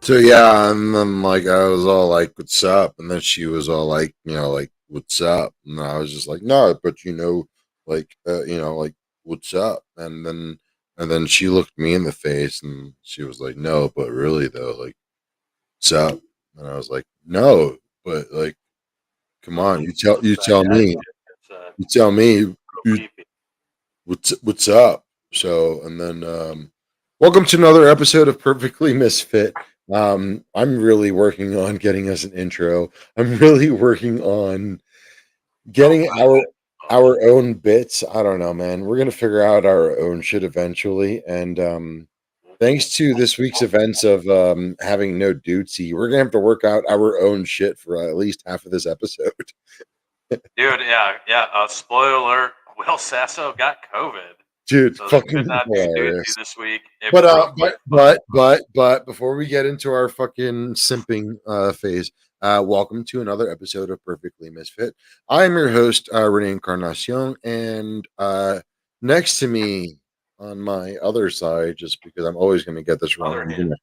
So yeah, and then like I was all like, "What's up?" And then she was all like, like, "What's up?" And I was just like, "No, but like, what's up?" And then she looked me in the face and she was like, "No, but really though, like, what's up?" And I was like, "No, but like, come Well, on, she you back tell at me, you. It's you tell me, real you, creepy. what's up?" So and then welcome to another episode of Perfectly Misfit. I'm really working on getting us an intro. I'm really working on Oh getting my our own bits. I don't know, man. We're gonna figure out our own shit eventually. And thanks to this week's events of having no dudesy, we're gonna have to work out our own shit for at least half of this episode. dude, yeah. Spoiler alert: Will Sasso got COVID, Dude, so there could fucking not be Dudesy hilarious. this week. It But broke my but before we get into our fucking simping phase, welcome to another episode of Perfectly Misfit. I am your host, Rene Encarnacion, and next to me on my other side, just because I'm always going to get this wrong. other hand.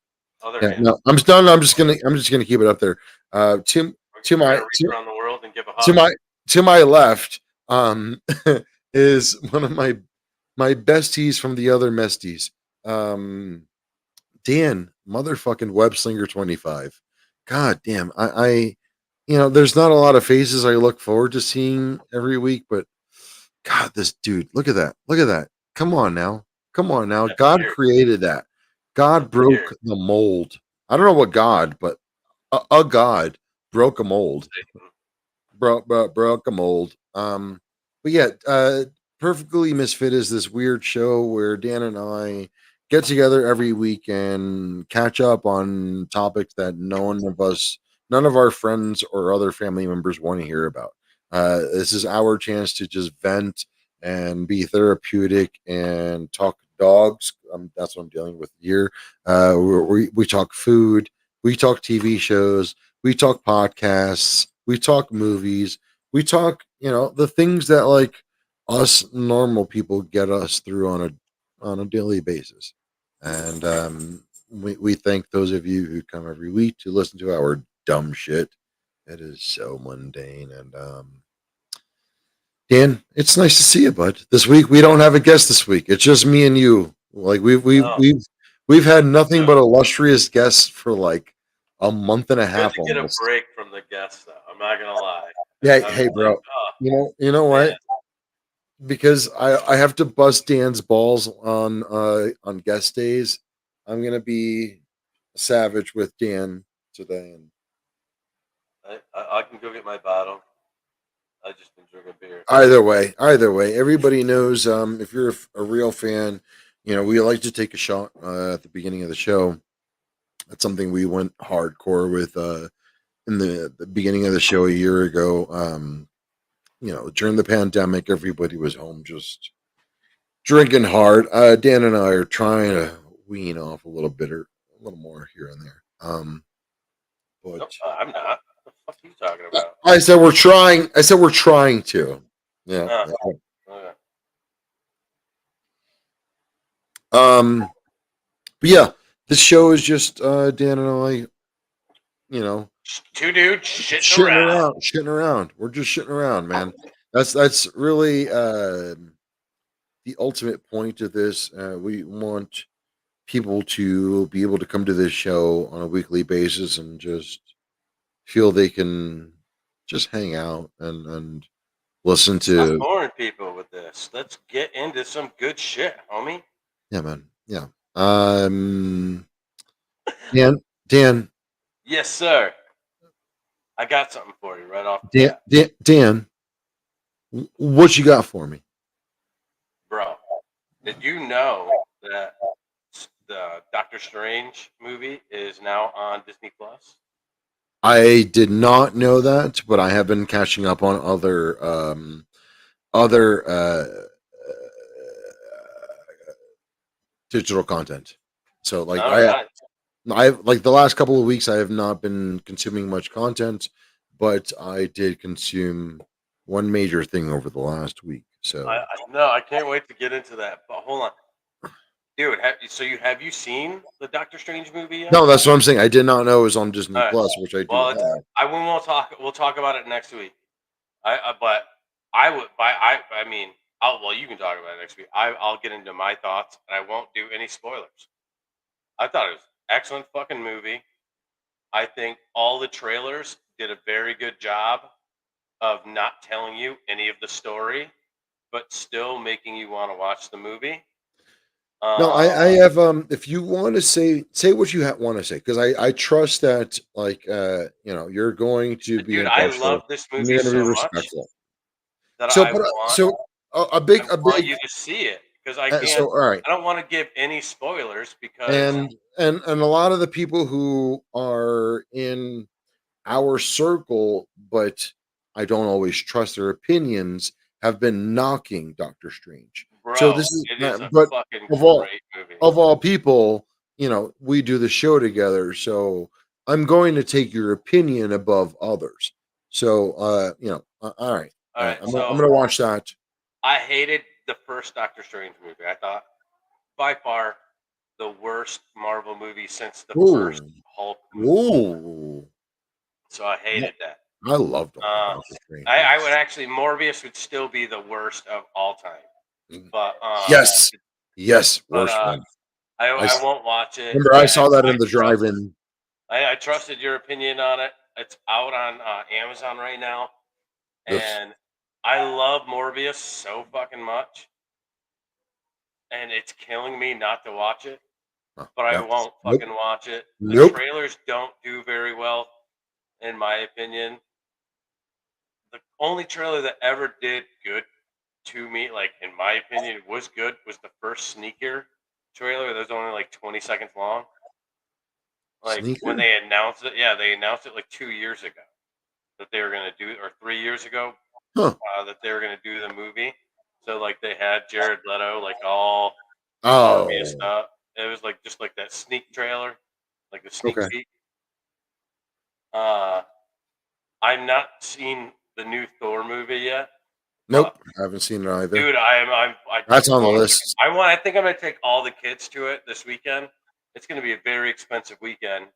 Other Yeah, hand. no, I'm done. I'm just gonna keep it up there. To to We're my gonna reach around the world and give a to hug. my to my left, is one of my besties from the other mesties. Um, Dan, motherfucking Webslinger 25. God damn. There's not a lot of faces I look forward to seeing every week, but God, this dude, look at that. Look at that. Come on now. Come on now. That God beard. created that. The God beard. broke the mold. I don't know what God, but a God broke a mold. Satan. Broke a mold. But yeah, Perfectly Misfit is this weird show where Dan and I get together every week and catch up on topics that none of our friends or other family members want to hear about. This is our chance to just vent and be therapeutic and talk dogs. That's what I'm dealing with here. We talk food, we talk TV shows, we talk podcasts, we talk movies, we talk, the things that like us normal people get us through on a daily basis. And we thank those of you who come every week to listen to our dumb shit. It is so mundane. And Dan, it's nice to see you, bud. This week we don't have a guest this week. It's just me and you. Like No. we've had nothing Good. but illustrious guests for like a month and a Good half to get a almost. break from the guests, though. I'm not gonna lie. Yeah, I was hey like, bro. oh You know man, what? Because I have to bust Dan's balls on guest days. I'm gonna be savage with Dan today. And I can go get my bottle. I just been drinking beer. either way, everybody knows. If you're a real fan, we like to take a shot at the beginning of the show. That's something we went hardcore with in the beginning of the show a year ago. During the pandemic, everybody was home just drinking hard. Dan and I are trying to wean off a little bitter, a little more here and there. But Nope, I'm not. What the fuck are you talking about? I said we're trying. I said we're trying to. Yeah. Uh, Yeah. okay. Um. But yeah, this show is just Dan and I. Two dudes shitting around. Shitting around. We're just shitting around, man. That's really the ultimate point of this. We want people to be able to come to this show on a weekly basis and just feel they can just hang out and listen Stop to. boring people with this. Let's get into some good shit, homie. Yeah, man. Yeah. Um Dan Yes, sir. I got something for you right off the Dan bat, Dan, what you got for me? bro. Did you know that the Doctor Strange movie is now on Disney Plus? I did not know that, but I have been catching up on other digital content. So like All right. I like the last couple of weeks I have not been consuming much content, but I did consume one major thing over the last week. I, So I no, I can't wait to get into that. But hold on. dude. Have you seen the Doctor Strange movie yet? No, that's what I'm saying. I did not know it was on Disney All right. Plus, which I do Well, have. I we won't talk. We'll talk about it next week. But I mean, well, you can talk about it next week. I'll get into my thoughts, and I won't do any spoilers. I thought it was an excellent fucking movie. I think all the trailers did a very good job of not telling you any of the story, but still making you want to watch the movie. No, Uh, I have if you want to say what you want to say, because I trust that, like, you're going to be dude, I impartial love this and movie you're going to so be much respectful. that So, I but want so I want you to see it because I so can't. all right. I don't want to give any spoilers because And a lot of the people who are in our circle, but I don't always trust their opinions, have been knocking Doctor Strange. So bro, this is it is a but fucking of all great movie. of all people, we do the show together, so I'm going to take your opinion above others. So all right. All right, I'm so gonna watch that. I hated the first Doctor Strange movie. I thought by far the worst Marvel movie since the first Ooh. Hulk movie. Ooh. So I hated that. I loved Uh, Doctor Strange. I would actually Morbius would still be the worst of all time. But Yes. Yes, but worst one. I I won't watch it, remember I and saw that in the drive-in. I trusted your opinion on it. It's out on Amazon right now, Yes. and I love Morbius so fucking much, and it's killing me not to watch it. Oh, But I yep. won't Nope. fucking watch it. The Nope. trailers don't do very well, in my opinion. The only trailer that ever did good to me, like in my opinion, was good was the first Sneaker trailer. That was only like 20 seconds long. Like when Sneaker? they announced it, yeah, they announced it like 2 years ago that they were gonna do, or 3 years ago Huh. that they were gonna do the movie. So like they had Jared Leto like all Morbius Oh, stuff. It was like just like that sneak trailer, like the sneak okay. peek. Uh, I'm not seen the new Thor movie yet, but Nope, I haven't seen it either. dude, I That's on the totally list. I think I'm gonna take all the kids to it this weekend. It's gonna be a very expensive weekend.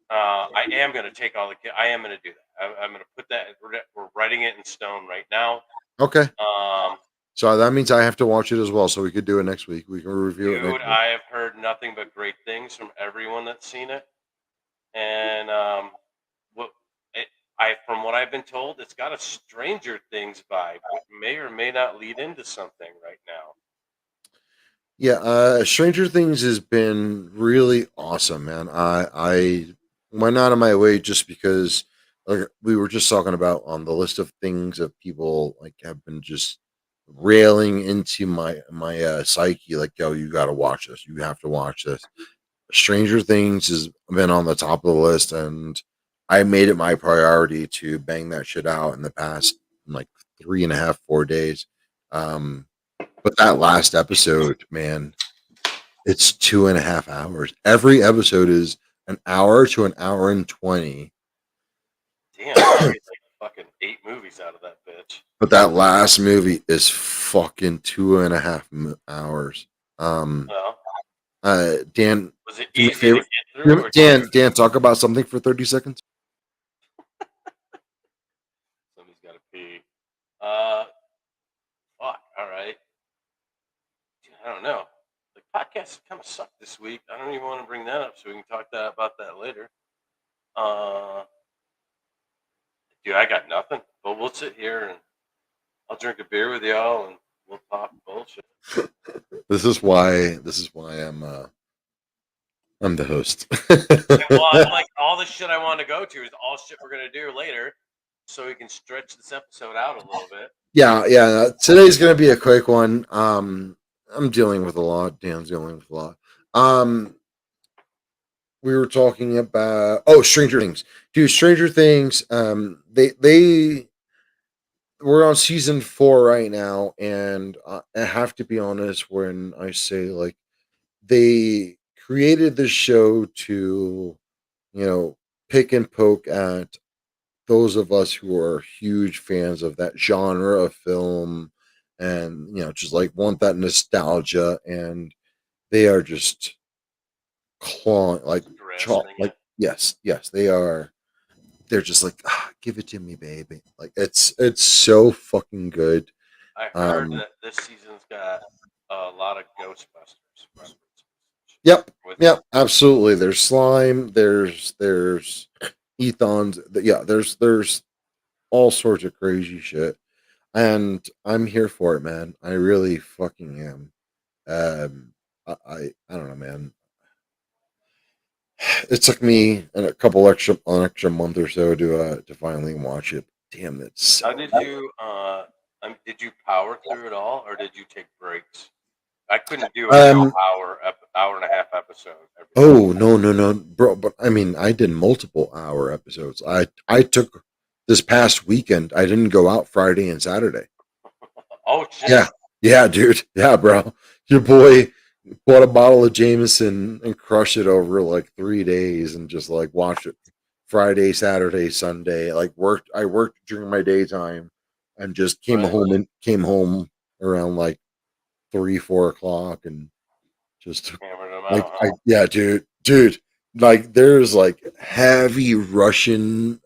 I am gonna take all the kids. I am gonna do that. I'm gonna put that. We're writing it in stone right now. Okay. Um, So that means I have to watch it as well, so we could do it next week. We can review it dude, next week. I have heard nothing but great things from everyone that's seen it, and what from what I've been told, it's got a Stranger Things vibe, which may or may not lead into something right now. Yeah, Stranger Things has been really awesome, man. I went out of my way just because, like, we were just talking about on the list of things that people like have been just railing into my psyche, like, yo, you got to watch this. You have to watch this. Stranger Things has been on the top of the list, and I made it my priority to bang that shit out in the past like 3.5, 4 days. Um, but that last episode, man, it's 2.5 hours. Every episode is an hour to an hour and 20. Damn, they made like fucking 8 movies out of that bitch. But that last movie is fucking 2.5 hours. Um, Well, Dan, was it do me a easy to favor. get through, or Dan, talk about something for 30 seconds. somebody's got to pee? Uh, fuck. All right. Dude, I don't know. The podcast kind of sucked this week. I don't even want to bring that up, so we can talk about that later. Uh, dude, I got nothing. But we'll sit here and I'll drink a beer with y'all and we'll talk bullshit. This is why I'm the host. Well, I'm like all the shit I want to go to is all shit we're gonna do later, so we can stretch this episode out a little bit. Yeah. Today's gonna be a quick one. I'm dealing with a lot. Dan's dealing with a lot. We were talking about Stranger Things. Dude, Stranger Things. They we're on season 4 right now, and I have to be honest when I say, like, they created this show to pick and poke at those of us who are huge fans of that genre of film, and just like want that nostalgia. And they are just clawing like chalk. Grasping Like it. yes, they are. They're just like, give it to me, baby. Like it's so fucking good. I heard Um, that this season's got a lot of Ghostbusters references yep, with it. yep, absolutely. There's slime. There's ethons. Yeah, there's all sorts of crazy shit, and I'm here for it, man. I really fucking am. I don't know, man. It took me an extra month or so to finally watch it. Damn, it's How so did you did you power through it all or did you take breaks? I couldn't do a full um hour and a half episode every day. oh no bro, but I mean I did multiple hour episodes. I took this past weekend, I didn't go out Friday and Saturday. Oh shit. Yeah. Yeah, dude. Yeah, bro. Your boy bought a bottle of Jameson and crushed it over like 3 days and just like watched it Friday, Saturday, Sunday. Like I worked during my daytime and just Right. came home around like 3, 4 o'clock and just Hammered them like out, huh? yeah, dude. Like there's like heavy Russian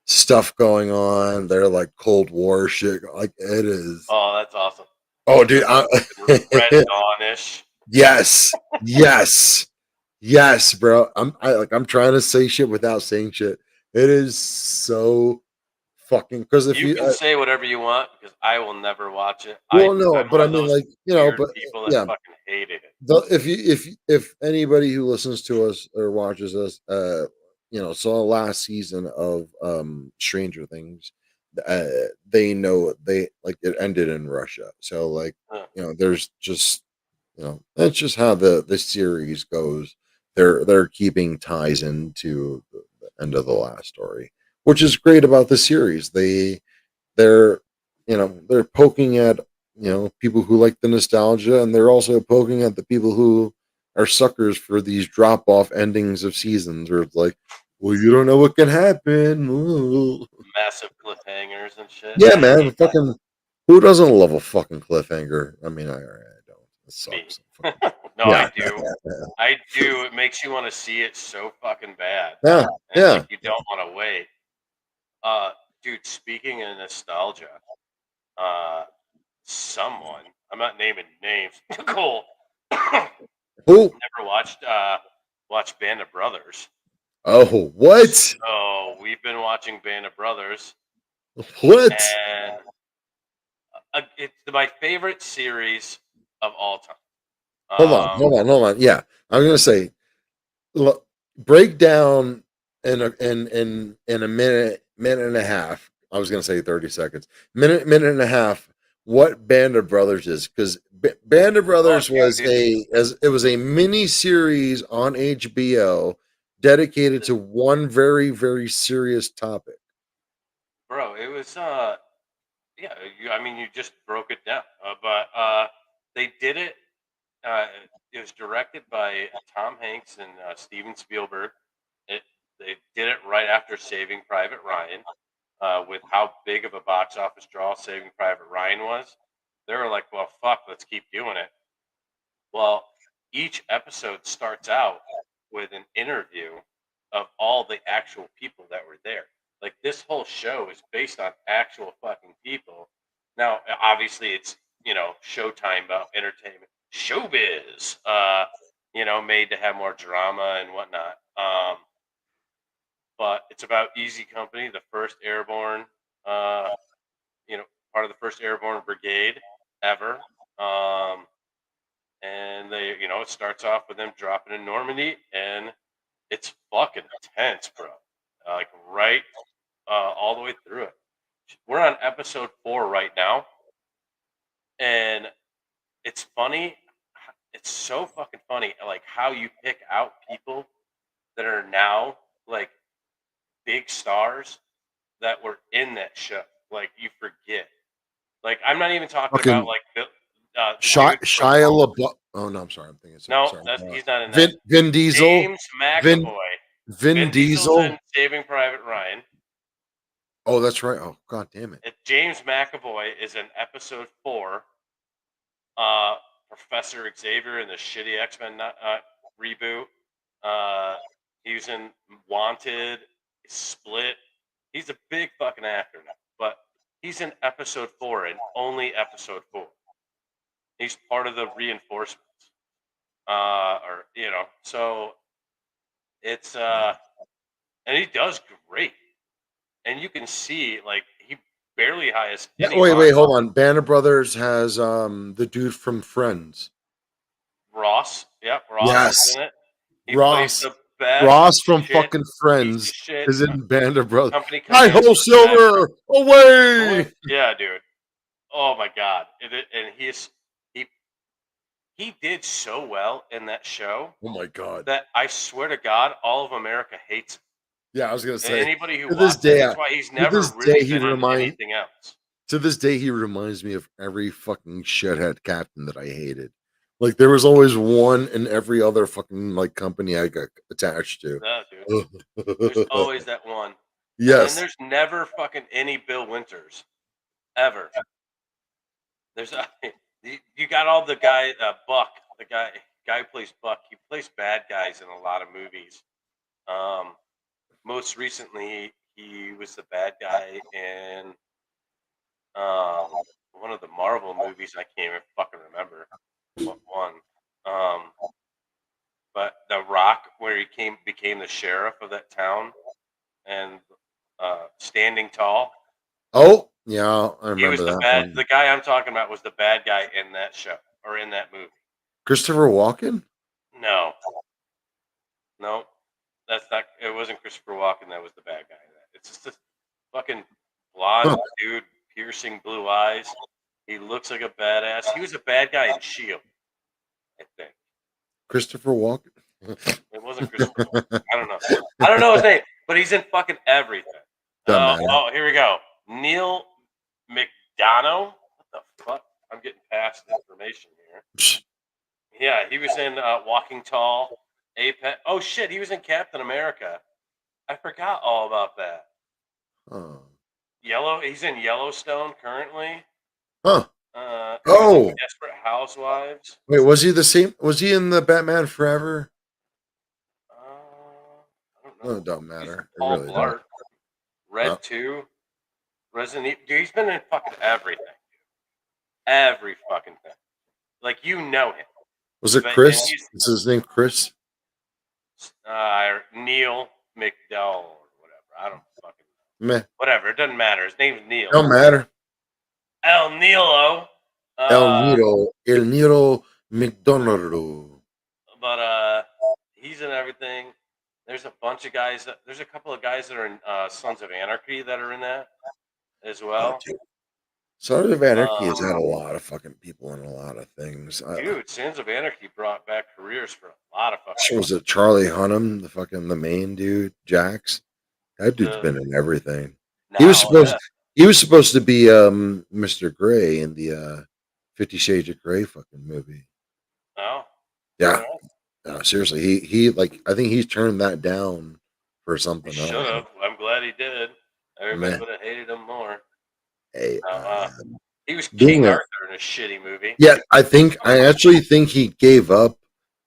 stuff going on. They're like Cold War shit. Like it is. Oh, that's awesome. Oh, dude. Red Dawn-ish. Yes, yes, yes, bro. I'm trying to say shit without saying shit. It is so fucking because if You you can say whatever you want because I will never watch it. well no, I'm but one I of mean those like weird but people that yeah, fucking hated it. if anybody who listens to us or watches us saw last season of Stranger Things, uh they know they like it ended in Russia. So like, Huh. there's just that's just how the series goes. They're keeping ties into the end of the last story, which is great about the series. They're they're poking at people who like the nostalgia, and they're also poking at the people who are suckers for these drop off endings of seasons where it's like, well, you don't know what can happen. Ooh. Massive cliffhangers and shit. Yeah, I man, hate that. fucking who doesn't love a fucking cliffhanger? I mean, I don't. It Me. sucks. Fucking, No, I yeah, do. I do. It makes you want to see it so fucking bad. yeah, And like yeah. you don't want to wait. Uh dude, speaking of nostalgia, uh someone, I'm not naming names. Nicole never Who? watched Band of Brothers. Oh, what? So we've been watching Band of Brothers What? and it's my favorite series of all time. Hold on. Yeah, I'm gonna say, look, break down in a minute and a half. I was gonna say 30 seconds, minute and a half. What Band of Brothers is? Because Band of Oh, Brothers was dude, it was a mini series on HBO dedicated to one very serious topic. bro, it was yeah, I mean you just broke it down. But they did it. Uh, it was directed by Tom Hanks and Steven Spielberg. It They did it right after Saving Private Ryan. With how big of a box office draw Saving Private Ryan was, they were like, "Well, fuck, let's keep doing it." Well, each episode starts out with an interview of all the actual people that were there. Like this whole show is based on actual fucking people. Now, obviously, it's Showtime about entertainment, showbiz. Made to have more drama and whatnot. But it's about Easy Company, the first airborne, uh, you know, part of the first airborne brigade ever. Um, and it starts off with them dropping in Normandy, and it's fucking intense, bro. Like right, all the way through it. We're on episode 4 right now, and it's funny. It's so fucking funny, like how you pick out people that are now like big stars that were in that show. Like you forget. Like I'm not even talking about Fucking like the dude from Shia LaBeouf. Oh no, I'm sorry. I'm thinking. no, Sorry. he's not in that. Vin Diesel. James Vin McAvoy. Vin Vin Diesel's Diesel. in Saving Private Ryan. Oh, that's right. Oh, god damn it. James McAvoy is in episode 4 uh, Professor Xavier in the shitty X-Men reboot. He was in Wanted, Split. He's a big fucking actor now, but he's in episode 4 and only episode 4. He's part of the reinforcements, or so it's and he does great, and you can see like he barely has Yeah, any wait, line. hold on. Band of Brothers has the dude from Friends. Ross, yep, Ross is Yes, in it. He plays Ross. the best Ross from shit fucking piece of Friends shit is in Band of Brothers. company Hi commander. ho, Silver! Away! Yeah, dude. Oh my god! And he he did so well in that show Oh my god. that I swear to God, all of America hates him. Yeah, I was gonna And say. anybody who To this watches, day, that's why he's to never this day, really he been in remind. anything else. To this day, he reminds me of every fucking shithead captain that I hated. Like there was always one in every other fucking like company I got attached to. Yeah, dude. There's always that one. And then Yes. there's never fucking any Bill Winters. Ever. There's you got all the guy Buck, the guy who plays Buck. He plays bad guys in a lot of movies. Most recently, he was the bad guy in one of the Marvel movies. I can't even fucking remember what one. But The Rock, where he became the sheriff of that town, and Standing Tall. Oh, yeah, I He was remember the that bad. one. The guy I'm talking about was the bad guy in that show or in that movie. Christopher Walken? No, no, that's not. It wasn't Christopher Walken that was the bad guy in that. It's just this fucking blonde dude, piercing blue eyes. He looks like a badass. He was a bad guy in Shield, I think. Christopher Walken? It wasn't Christopher Walken. I don't know. I don't know his name, but he's in fucking everything. Doesn't matter. Oh, here we go. Neil McDonough. What the fuck? I'm getting past the information here. Psh. Yeah, he was in Walking Tall, Apex. Oh shit, he was in Captain America. I forgot all about that. Oh. He's in Yellowstone currently. Huh. He was in Oh. Desperate Housewives. Wait, was he the same? Was he in the Batman Forever? I don't No, know. it don't He's matter. It Paul really Blart. don't. Red 2. Resident Evil. Dude, he's been in fucking everything. Every fucking thing. Like, you know him. Was it But- Chris? and he's- Is his name Chris? Neil McDowell or whatever. I don't fucking know. Meh. Whatever. It doesn't matter. His name's Neil. Don't matter. El Nilo. El Niro McDonald. But he's in everything. There's a bunch of guys. There's a couple of guys that are in Sons of Anarchy that are in that as well. Sons of Anarchy has had a lot of fucking people in a lot of things. Dude, Sons of Anarchy brought back careers for a lot of fucking. Was it Charlie Hunnam, the main dude, Jax? That dude's been in everything. He was supposed to be Mr. Gray in the 50 Shades of Grey fucking movie. Oh. Yeah. Seriously, he like I think he's turned that down for something He else. should have. I'm glad he did. Everybody would have hated him more. Hey, he was King Arthur in a shitty movie. Yeah, I actually think he gave up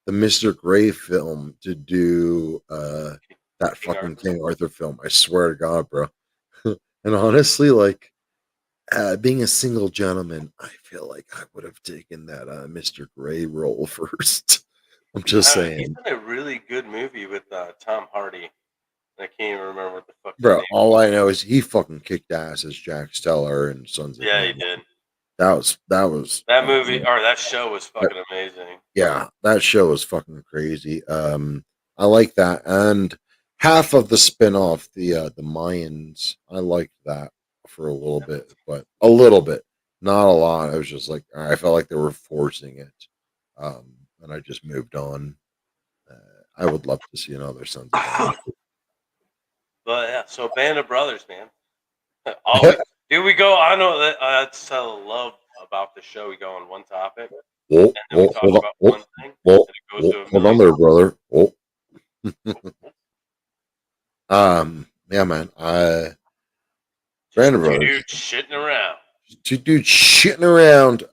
the Mr. Gray film to do that fucking King Arthur film. I swear to God, bro. And honestly, like being a single gentleman, I feel like I would have taken that Mr. Gray role first. I'm just saying. He's in a really good movie with Tom Hardy. I can't even remember what the fuck. Bro, all I know is he fucking kicked ass as Jack Steller and Sons of Anarchy. He did. That movie or that show was fucking amazing. Yeah, that show was fucking crazy. I like that, and half of the spin-off, the Mayans, I liked that for a little bit, but a little bit, not a lot. I was just like, I felt like they were forcing it, and I just moved on. I would love to see another Sons of Anarchy. But yeah, so Band of Brothers, man. Do we go? I know that that's I love about the show. We go on one topic, and then we talk about one thing, and it goes to a hold on there, brother. Yeah, man. Band of Brothers. Two dudes shitting around. Two dudes shitting around.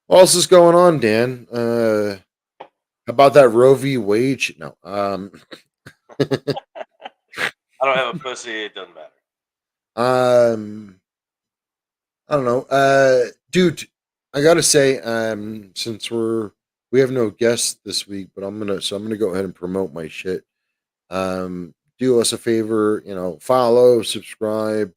What else is going on, Dan? How about that Roe v. Wade? No. I don't have a pussy. It doesn't matter. Um, I don't know. Dude, I gotta say, since we have no guests this week, but I'm gonna go ahead and promote my shit. Do us a favor, follow, subscribe,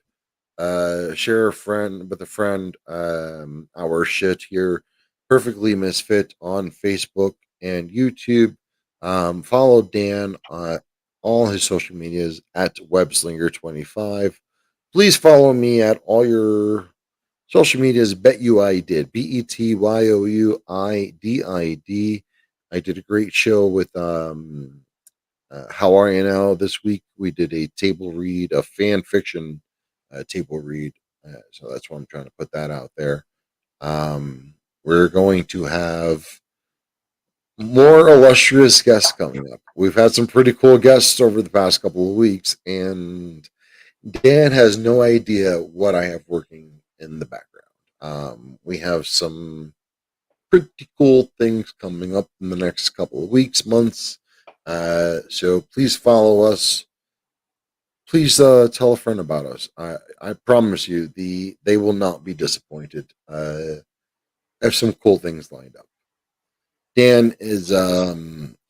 share a friend with a friend. Our shit here, Perfectly Misfit on Facebook and YouTube. Follow Dan on all his social medias at Webslinger25. Please follow me at all your social medias. Bet you I did. BETYOUIDID. I did a great show with How Are You Now this week. We did a table read, a fan fiction table read. So that's why I'm trying to put that out there. We're going to have more illustrious guests coming up. We've had some pretty cool guests over the past couple of weeks, and Dan has no idea what I have working in the background. We have some pretty cool things coming up in the next couple of weeks, months. So please follow us. Please tell a friend about us. I promise you, they will not be disappointed. I have some cool things lined up. Dan is a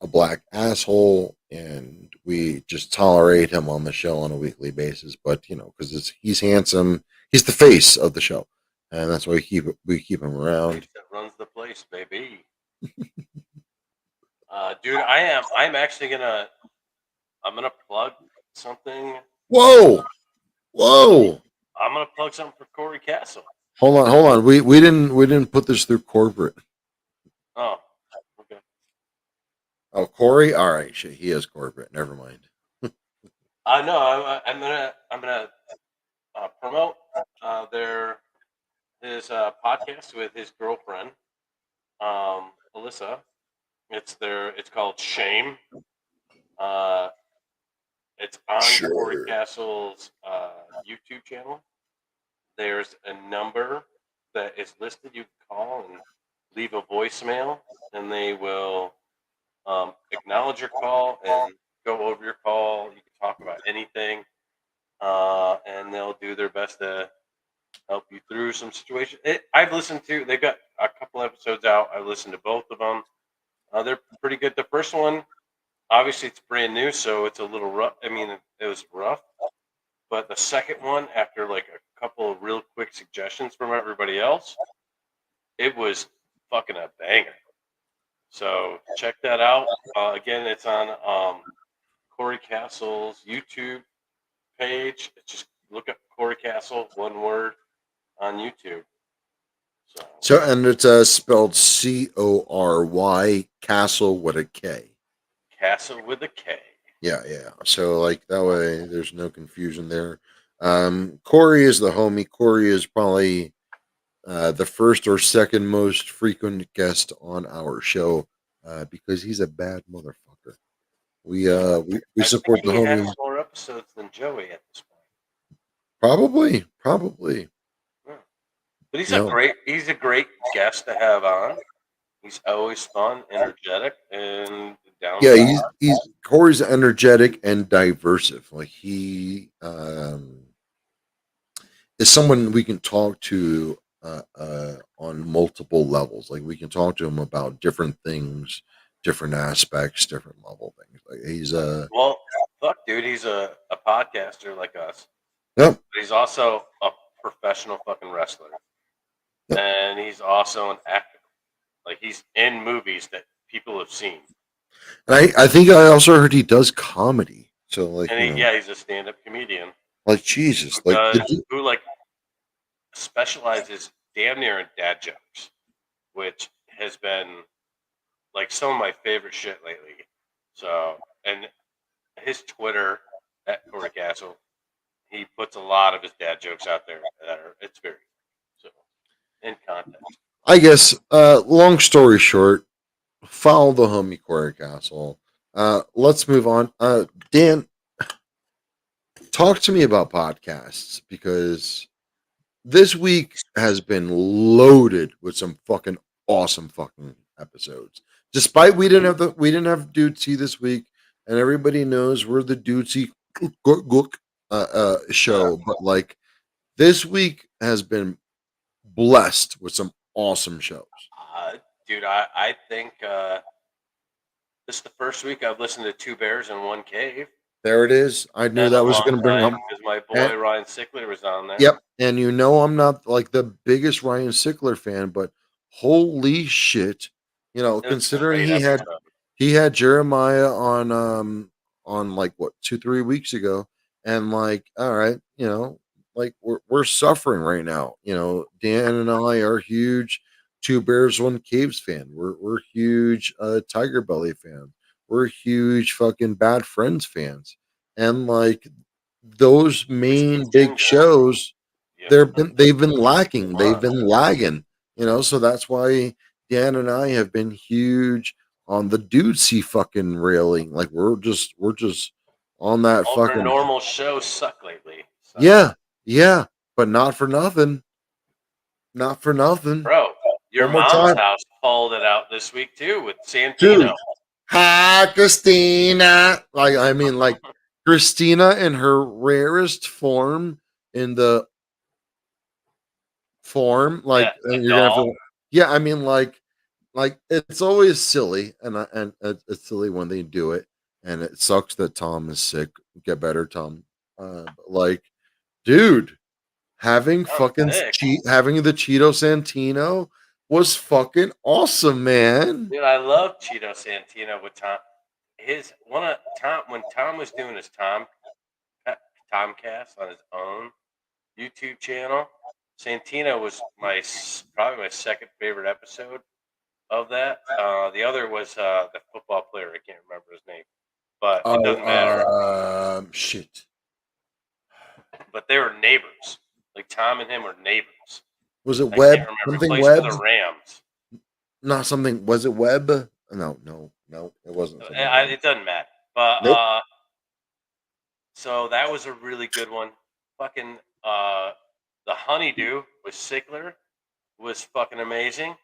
black asshole, and we just tolerate him on the show on a weekly basis. But because he's handsome, he's the face of the show, and that's why we keep him around. That runs the place, baby. Dude, I'm actually gonna. I'm gonna plug something. Whoa, whoa! I'm gonna plug something for Corey Castle. Hold on. We didn't put this through corporate. Oh, okay. Oh, Corey. All right, shit, he is corporate. Never mind. I know. I'm gonna promote his podcast with his girlfriend, Alyssa. It's called Shame. Uh, it's on Corey Sure. Castle's YouTube channel. There's a number that is listed. You can call and leave a voicemail, and they will acknowledge your call and go over your call. You can talk about anything, and they'll do their best to help you through some situation. I've listened to. They've got a couple episodes out. I've listened to both of them. They're pretty good. The first one, obviously, it's brand new, so it's a little rough. I mean, it was rough. But the second one, after like a couple of real quick suggestions from everybody else, it was fucking a banger. So check that out. Again, it's on Corey Castle's YouTube page. It's just look up Corey Castle, one word, on YouTube. So, and it's spelled Cory Castle with a K. Castle with a K. Yeah, yeah. So like that way, there's no confusion there. Corey is the homie. Corey is probably the first or second most frequent guest on our show because he's a bad motherfucker. We I support think the he has homie. more episodes than Joey at this point. Probably. Yeah. But You know, he's a great guest to have on. He's always fun, energetic, and down yeah. to He's Corey's energetic and diversive. Like he is someone we can talk to on multiple levels. Like we can talk to him about different things, different aspects, different level things. Like he's well, fuck, dude, he's a podcaster like us. yep, But he's also a professional fucking wrestler, yep. and he's also an actor. Like he's in movies that people have seen, And I think I also heard he does comedy. So like and yeah, he's a stand-up comedian like Jesus, who like like specializes damn near in dad jokes, which has been like some of my favorite shit lately. So, and his Twitter at Corey Castle, he puts a lot of his dad jokes out there that are it's very so in context. I guess long story short, follow the homie Corey Castle. Let's move on. Dan, talk to me about podcasts because this week has been loaded with some fucking awesome fucking episodes. Despite we didn't have Dudesy this week, and everybody knows we're the Dudesy Yeah. show, but like this week has been blessed with some awesome shows. Dude, I think this is the first week I've listened to Two Bears in One Cave There it is. I in knew a that was long going to bring up. time because my And, boy Ryan Sickler was on there. yep, and you know I'm not like the biggest Ryan Sickler fan, but holy shit, It was a considering great episode. he had Jeremiah on like what 2-3 weeks ago, and like all right, like we're suffering right now. Dan and I are huge Two Bears One Caves fan. We're huge Tiger Belly fan. We're huge fucking Bad Friends fans, and like those Whiskey main big Ginger. shows, Yeah. they've been lacking, they've been lagging. So that's why Dan and I have been huge on the Dudesy fucking railing. Like we're just on that All of our fucking normal shows suck lately. So. yeah, but not for nothing. Not for nothing. Bro, your One more mom's time. house pulled it out this week too with Santino. Dude. Hi, Christina. Like Christina in her rarest form in the form. Like Yeah, you're gonna have doll. to. Yeah, like it's always silly, and it's silly when they do it, and it sucks that Tom is sick. Get better, Tom. But like, dude, having I'm fucking sick. having the Cheeto Santino was fucking awesome, man. Dude, I love Cheeto Santino with Tom. His one of Tom when Tom was doing his Tomcast on his own YouTube channel. Santino was probably my second favorite episode of that. The other was the football player. I can't remember his name, but it doesn't matter. Shit. But they were neighbors. Like Tom and him were neighbors. Was it I Webb? can't remember. Something Plays for Webb? the Rams. Not something. Was it Webb? No. It wasn't. Something Webb. It doesn't matter. But Nope. So that was a really good one. Fucking the honeydew with Sickler was fucking amazing.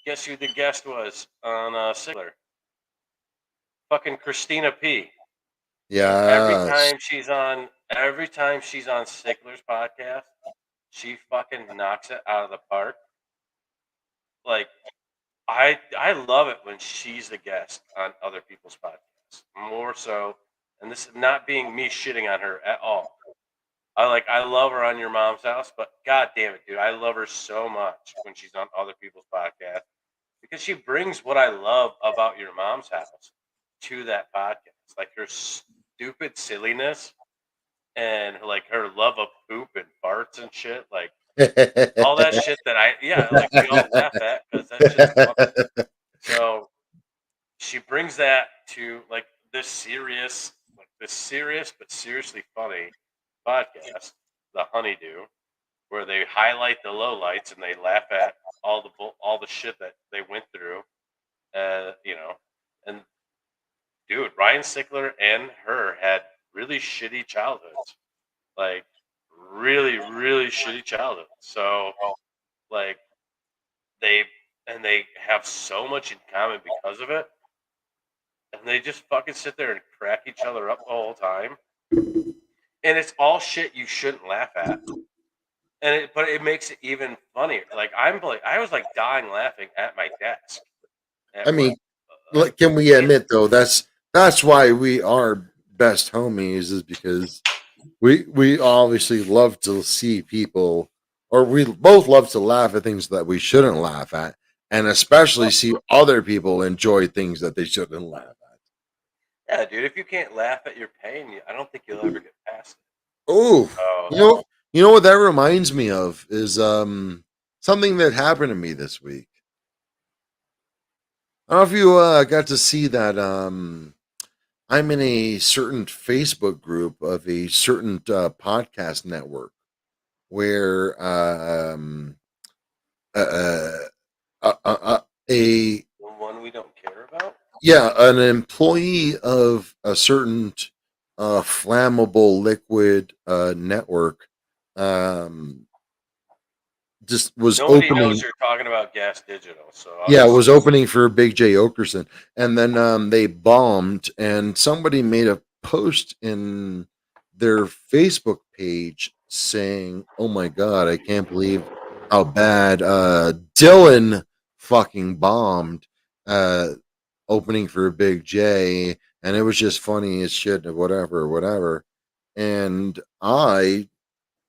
Guess who the guest was on Sickler? Fucking Christina P. And Yes. every time she's on Sickler's podcast, she fucking knocks it out of the park. Like I love it when she's the guest on other people's podcasts. More so, and this is not being me shitting on her at all. I love her on Your Mom's House, but god damn it, dude, I love her so much when she's on other people's podcasts because she brings what I love about Your Mom's House to that podcast. Like her stupid silliness and like her love of poop and farts and shit. Like all that shit that like we all laugh at because that shit's funny. So she brings that to like this serious but seriously funny podcast, The Honeydew, where they highlight the lowlights and they laugh at all the shit that they went through. And dude, Ryan Sickler and her had really shitty childhoods, like really really shitty childhoods. So like they they have so much in common because of it, and they just fucking sit there and crack each other up the whole time. And it's all shit you shouldn't laugh at. But it makes it even funnier. Like I was like dying laughing at my desk I at work. mean, can we admit though that's why we are best homies is because we obviously love to see people, or we both love to laugh at things that we shouldn't laugh at, and especially see other people enjoy things that they shouldn't laugh at. Yeah, dude. If you can't laugh at your pain, I don't think you'll ever get past it. Oh, Oh, you know what that reminds me of is something that happened to me this week. I don't know if you got to see that. I'm in a certain Facebook group of a certain podcast network where uh, uh, a the one we don't care about. an employee of a certain flammable liquid network just was Nobody opening. knows you're talking about Gas Digital, so I'll Yeah, it just was opening for Big J Okerson, and then they bombed, and somebody made a post in their Facebook page saying, "Oh my god, I can't believe how bad Dylan fucking bombed uh opening for Big J," and it was just funny as shit, whatever, whatever. And I,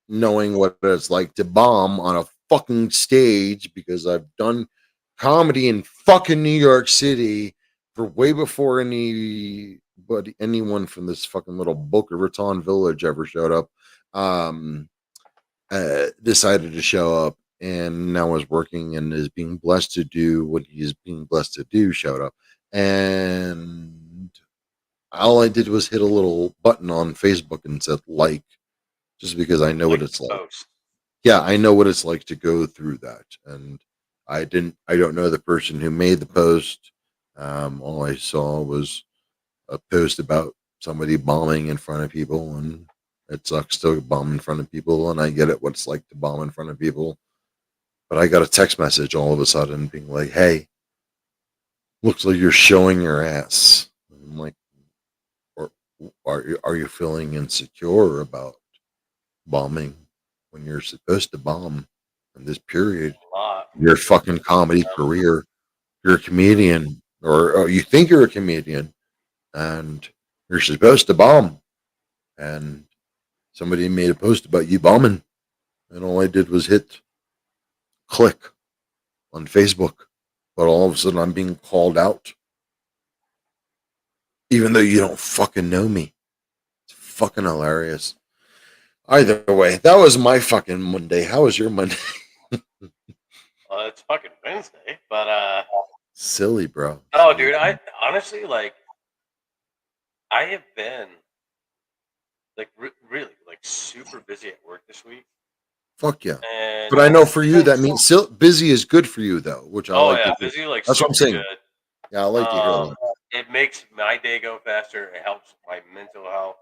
knowing what it's like to bomb on a fucking stage because I've done comedy in fucking New York City for way before anyone from this fucking little Boca Raton village ever showed up. Um, Decided to show up and now is working and is being blessed to do what he is being blessed to do. Showed up, and all I did was hit a little button on Facebook and said like, just because I know what like it's the like. post. Yeah, I know what it's like to go through that, and I don't know the person who made the post. All I saw was a post about somebody bombing in front of people, and it sucks to bomb in front of people, and I get it what it's like to bomb in front of people. But I got a text message all of a sudden being like, "Hey, looks like you're showing your ass." I'm like, or are you feeling insecure about bombing when you're supposed to bomb in this period? A lot. Your fucking comedy career. You're a comedian, or you think you're a comedian, and you're supposed to bomb. And somebody made a post about you bombing, and all I did was hit click on Facebook. But all of a sudden, I'm being called out, even though you don't fucking know me. It's fucking hilarious. Either way, that was my fucking Monday. How was your Monday? Well, it's fucking Wednesday, but Silly, bro. oh, Silly. dude, I honestly like I have been like really like super busy at work this week, Fuck yeah. and But I know for you even that means busy is good for you though, which I oh like yeah, to hear. busy like That's what I'm super saying. good. Yeah, I like to hear that. It makes my day go faster. It helps my mental health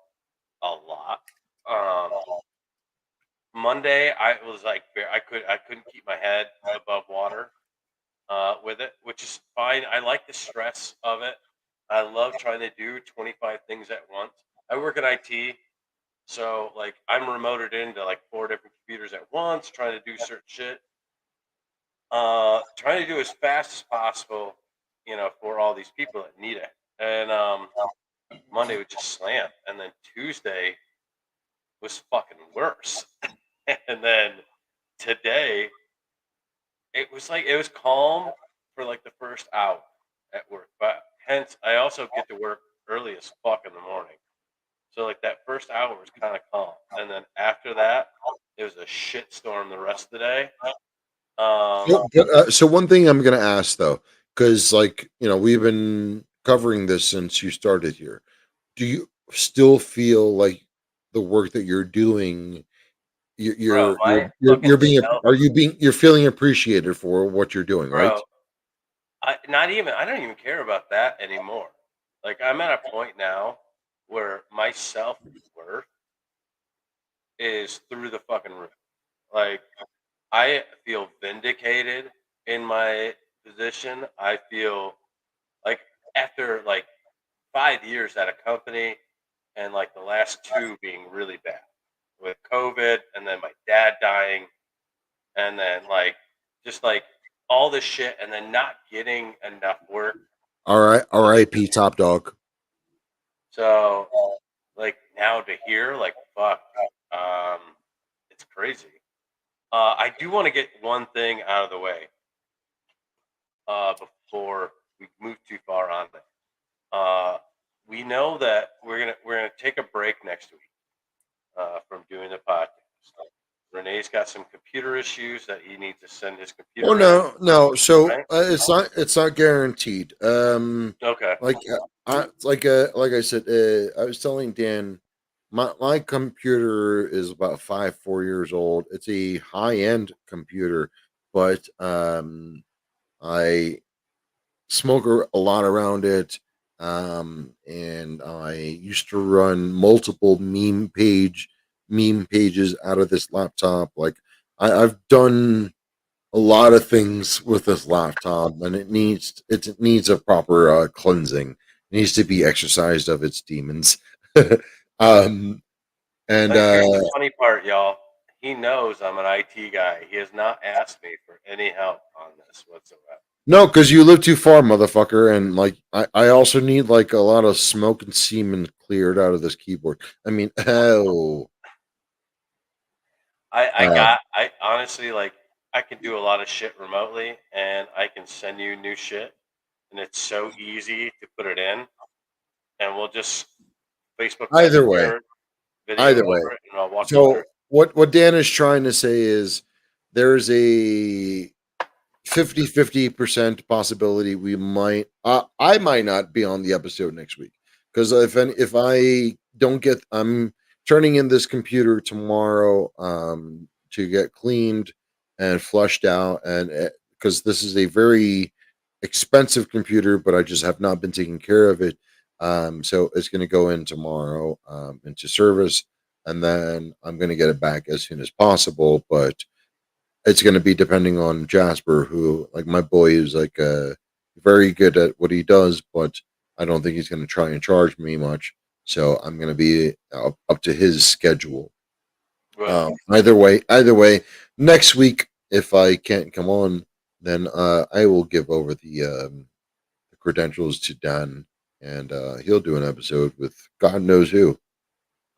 a lot. Um, Monday, I was like, I couldn't keep my head above water with it, which is fine. I like the stress of it. I love trying to do 25 things at once. I work in IT, so like I'm remoted into like 4 different computers at once, trying to do certain shit. Trying to do as fast as possible, for all these people that need it. And Monday would just slam, and then Tuesday was fucking worse. And then today, it was calm for like the first hour at work, but hence I also get to work early as fuck in the morning. So like that first hour was kind of calm, and then after that, it was a shit storm the rest of the day. So one thing I'm going to ask though, because like we've been covering this since you started here. Do you still feel like the work that you're doing, Bro, my you're fucking being self, you're feeling appreciated for what you're doing, right? bro. I don't even care about that anymore. Like I'm at a point now where my self worth is through the fucking roof. Like I feel vindicated in my position. I feel like after like 5 years at a company and like the last two being really bad with COVID and then my dad dying and then like just like all this shit and then not getting enough work. All right, R.I.P. Top Dog. So like now to hear like fuck, um, it's crazy. I do want to get one thing out of the way before we move too far on it. Uh, we know that we're gonna take a break next week from doing the podcast. Renee's got some computer issues that he needs to send his Oh computer in. no. So Right? it's not guaranteed. Okay. Like like I said, I was telling Dan, my computer is about 4 years old. It's a high end computer, but I smoke a lot around it. And I used to run multiple meme pages out of this laptop. Like I've done. a lot of things with this laptop, and it needs a proper cleansing. It needs to be exercised of its demons. um, and But here's the funny part, y'all. He knows I'm an IT guy. He has not asked me for any help on this whatsoever. no, because you live too far, motherfucker. And like, I also need like a lot of smoke and semen cleared out of this keyboard. I mean, oh, uh, I honestly like I can do a lot of shit remotely, and I can send you new shit, and it's so easy to put it in, and we'll just Facebook either way, Messenger video either way. over it, and I'll walk you through So it. what Dan is trying to say is there's a 50-50% possibility we might I might not be on the episode next week because if I don't get I'm turning in this computer tomorrow to get cleaned and flushed out, and because this is a very expensive computer, but I just have not been taking care of it. So it's going to go in tomorrow into service, and then I'm going to get it back as soon as possible. But it's going to be depending on Jasper, who, like, my boy is like very good at what he does, but I don't think he's going to try and charge me much. So I'm going to be up to his schedule. Right. Either way, next week if I can't come on, then I will give over the credentials to Dan, and he'll do an episode with God knows who.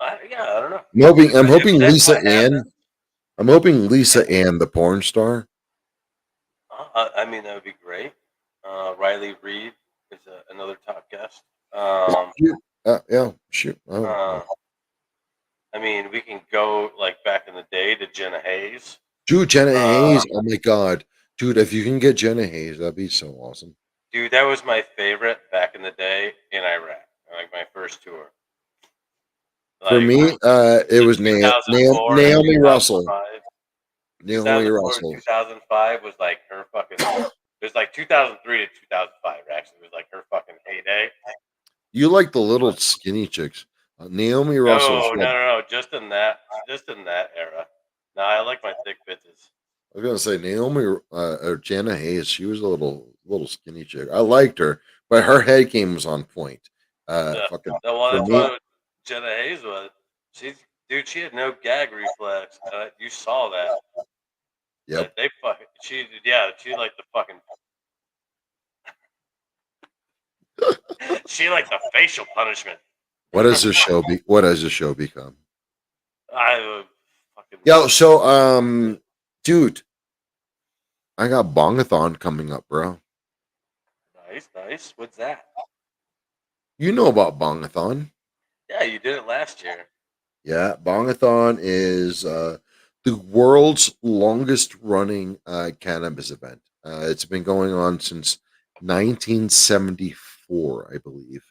Yeah, I don't know. I'm hoping. I'm If hoping that's Lisa what Ann. happens, I'm hoping Lisa Ann, the porn star. I mean that would be great. Riley Reed is another top guest. Shoot. Yeah, shoot. Oh, Uh, I mean, we can go like back in the day to Jenna Hayes. dude, Jenna Uh, Hayes. Oh my God, dude, if you can get Jenna Hayes, that'd be so awesome. Dude, that was my favorite back in the day in Iraq. Like my first tour. For Like me, it the was 2004 to Naomi Russell. 2005. Naomi 2004 to Russell. 2005 was like her fucking. It was like 2003 to 2005. Actually, it was like her fucking heyday. You like the little But skinny chicks. Naomi Russell. no, no, no, no. Just in that era. No, I like my thick bitches. I was gonna say Naomi or Jenna Hayes. She was a little skinny chick. I liked her, but her head game was on point. Yeah, Fucking well, for that's me. what Jenna Hayes was. She's dude. She had no gag reflex. You saw that. Yep. They fucking. She like the fucking. She like the facial punishment. What does this show be? What does the show become? I would fucking Yo, so dude, I got Bongathon coming up, bro. nice, nice. What's that? You know about Bongathon? Yeah, you did it last year. Yeah, Bongathon is the world's longest running cannabis event. It's been going on since 1974, I believe.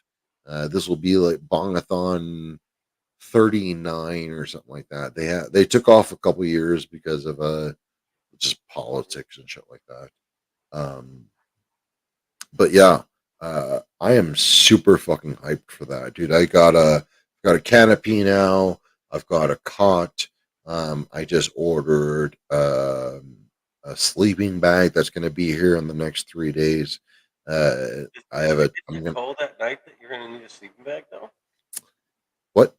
This will be like Bongathon 39 or something like that. They took off a couple years because of just politics and shit like that. Um, but yeah, I am super fucking hyped for that, dude. I got a canopy now. I've got a cot. I just ordered a sleeping bag that's going to be here in the next 3 days. I Is have it a. get I'm too gonna cold at night that you're gonna need a sleeping bag though? what?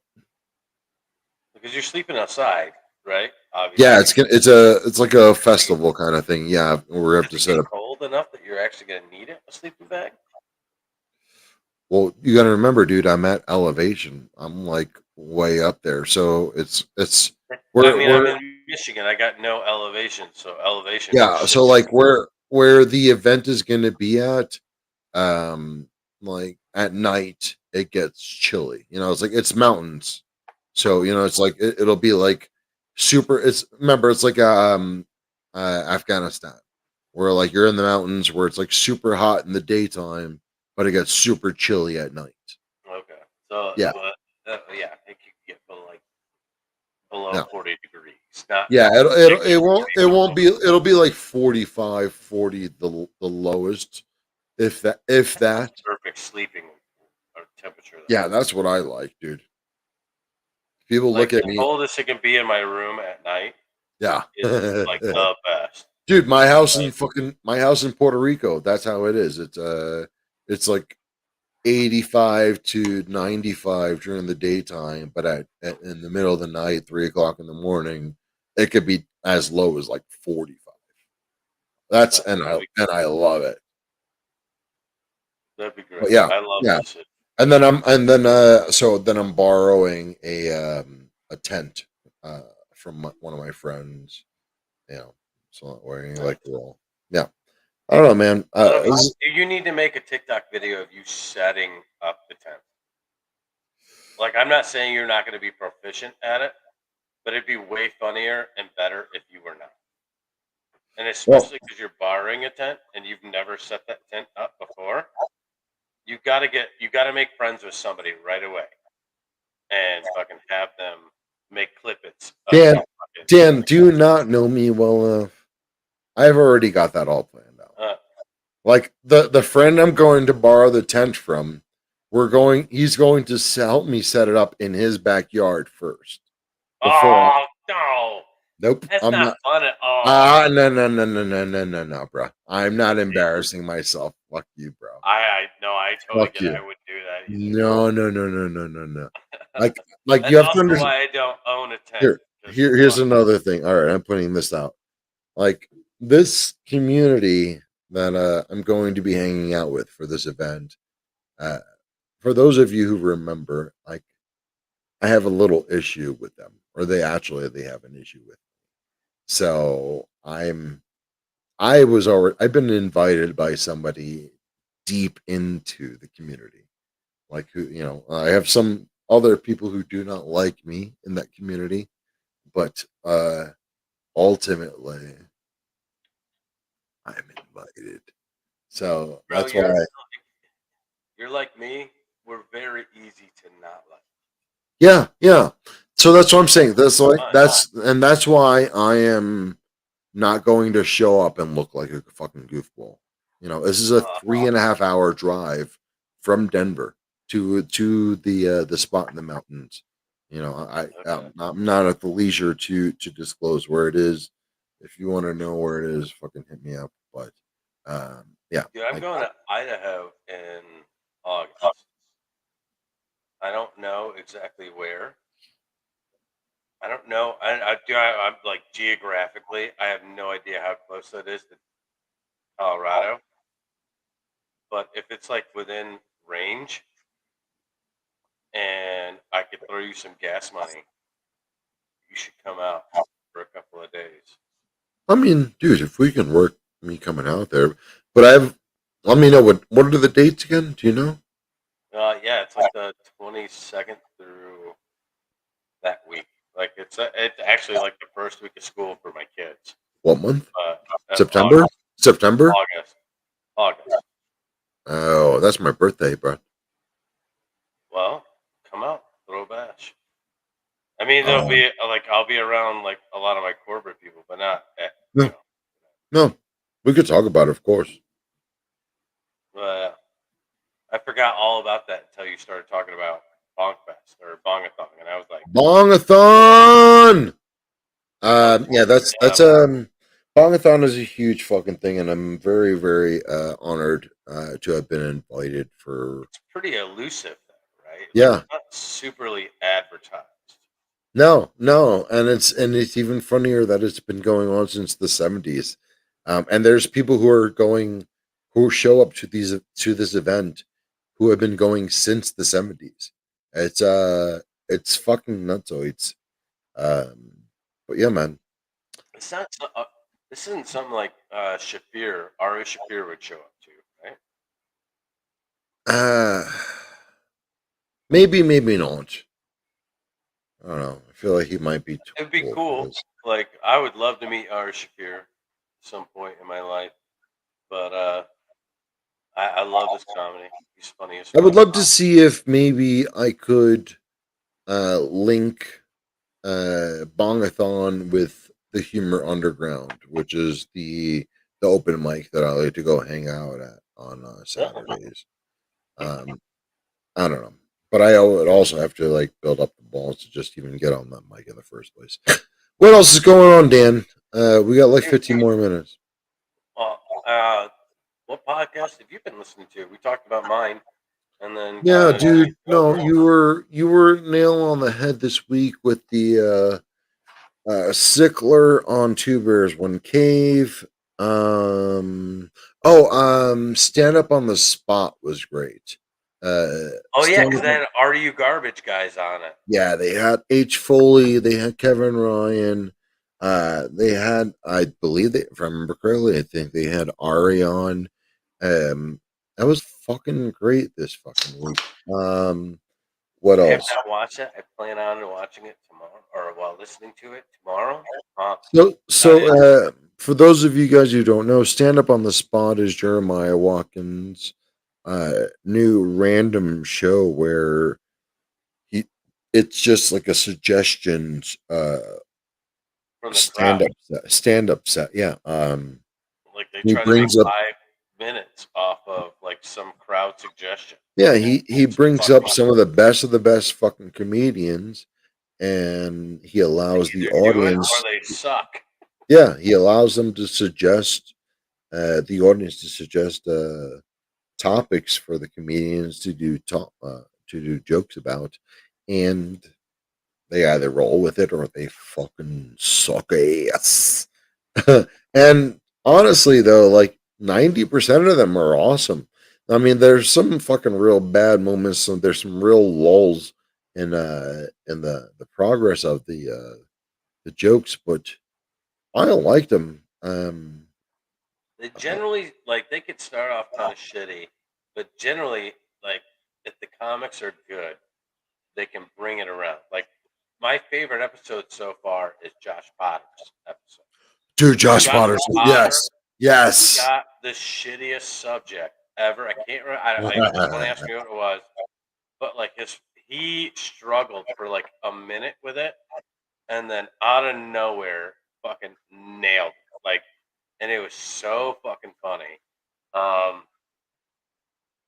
Because you're sleeping outside, right? Yeah, Obviously. it's like a festival kind of thing. Yeah, we have Does to it set get up. cold enough that you're actually gonna need a sleeping bag? Well, you got to remember, dude. I'm at elevation. I'm like way up there, so it's I we're mean, I'm we're in Michigan. I got no elevation, so elevation means yeah. shit So to like me. where the event is going to be at, um, like at night it gets chilly. It's like it's mountains, so it's like it'll be like super. It's remember it's like Afghanistan, where like you're in the mountains where it's like super hot in the daytime, but it gets super chilly at night. Okay, so Yeah, but yeah, it could get below no. 40 degrees. Not Yeah, it it could won't be it won't below. be it'll be like 45, 40, the lowest, if That's that. perfect sleeping or temperature then. Yeah, that's what I like, dude. People Like look at the me. coldest it can be in my room at night Yeah. is like the best. Dude, my house in Puerto Rico. That's how it is. It's like 85 to 95 during the daytime, but in the middle of the night, 3 o'clock in the morning, it could be as low as like 45. I love it. That'd be great. But yeah, I love yeah. that shit. And then I'm borrowing a tent from one of my friends. You know, so I'm not wearing Nice. like well, yeah. I don't know, man. You need to make a TikTok video of you setting up the tent. Like, I'm not saying you're not going to be proficient at it, but it'd be way funnier and better if you were not. And Well, especially because you're borrowing a tent and you've never set that tent up before, you got to make friends with somebody right away and fucking have them make clippets of Dan, you fucking Dan, do you not know me well enough? I've already got that all planned out. Like the friend I'm going to borrow the tent from, he's going to help me set it up in his backyard first. Oh no. Nope, That's I'm not not. fun at all. No, bro. I'm not embarrassing myself. Fuck you, bro. I totally Fuck get it. you. I wouldn't do that either. No. Like That's you have to also understand. why I don't own a tent. Here's another thing. All right, I'm putting this out. Like this community that I'm going to be hanging out with for this event. Uh, for those of you who remember, like I have a little issue with them, or they have an issue with. So I've been invited by somebody deep into the community, like who I have some other people who do not like me in that community, but ultimately I'm invited. So Bro, that's why. you're like me. We're very easy to not like. Yeah. So that's what I'm saying. Fun. That's why I am not going to show up and look like a fucking goofball. This is a 3.5 hour drive from Denver to the spot in the mountains. I'm not at the leisure to disclose where it is. If you want to know where it is, fucking hit me up. But yeah, Dude, I'm going to Idaho in August. I don't know exactly where. I don't know. I'm like geographically, I have no idea how close that is to Colorado. But if it's like within range, and I could throw you some gas money, you should come out for a couple of days. I mean, dude, if we can work me coming out there, but let me know what are the dates again? Do you know? Yeah, it's like the 22nd through that week. Like it's actually like the first week of school for my kids. What month? September. September. September. August. Oh, that's my birthday, bro. Well, come out, throw a bash. I mean, there'll be like I'll be around like a lot of my corporate people, but not no, no. We could talk about it, of course. I forgot all about that until you started talking about Bonkfest or Bongathon, and I was like, Bongathon. Yeah, that's Bongathon is a huge fucking thing, and I'm very, very honored to have been invited for. It's pretty elusive, though, right? Yeah, like, it's not superly advertised. no, and it's even funnier that it's been going on since the '70s, and there's people who show up to this event who have been going since the '70s. It's fucking nutsoids. But yeah, man. It's not. This isn't something like Shafir, Ari Shafir would show up to, right? Maybe not. I don't know. I feel like he might be too It'd be cool for cool. this. Like I would love to meet Ari Shafir at some point in my life, but I love his comedy. He's funny as I fuck. would love to see if maybe I could link Bongathon with the Humor Underground, which is the open mic that I like to go hang out at on Saturdays. I don't know, but I would also have to like build up the balls to just even get on that mic in the first place. What else is going on, Dan? We got like 15 more minutes. What podcast have you been listening to? We talked about mine, and then Yeah, kind of dude. No, over. you were nail on the head this week with the Sickler on Two Bears One Cave. Stand Up on the Spot was great. Oh yeah, Stand because Up they had Are You Garbage guys on it. Yeah, they had H. Foley, they had Kevin Ryan, they had, I believe, if I remember correctly, I think they had Ari on. That was fucking great this fucking week. What I have else? not watched it. I plan on watching it tomorrow, or while listening to it tomorrow. So, Excited. for those of you guys who don't know, Stand Up on the Spot is Jeremiah Watkins' new random show where he it's just like a suggestions From the crowd. stand up set. Yeah. Like they He try to make brings up 5 minutes off of like some crowd suggestion. yeah, he It's brings up fucking. some of the best fucking comedians, and he They allows the either do it or audience they suck. yeah, he allows them to suggest the audience to suggest topics for the comedians to do jokes about, and they either roll with it or they fucking suck ass. And honestly, though, like 90% of them are awesome. I mean, there's some fucking real bad moments. There's some real lulls in the progress of the jokes, but I liked them. They generally like they could start off kind of shitty, but generally like if the comics are good, they can bring it around. Like my favorite episode so far is Josh Potter's episode. Dude, Josh Josh Potterson, Potter, yes, he yes. got the shittiest subject ever. I can't remember. I don't ask me what it was, but like he struggled for like a minute with it, and then out of nowhere, fucking nailed it. Like, and it was so fucking funny. Um,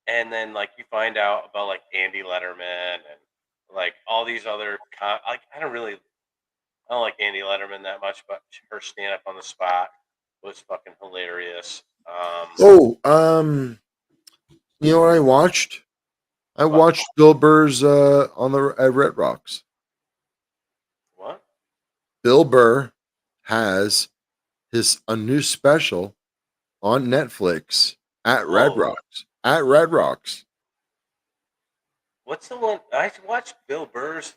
and then like you find out about like Andy Letterman and like all these other like I don't like Andy Letterman that much, but her stand up on the spot was fucking hilarious. Oh, you know what I watched? I What? watched Bill Burr's on the at Red Rocks. What? Bill Burr has his a new special on Netflix at Red Oh, Rocks. At Red Rocks. what's the one? I watched Bill Burr's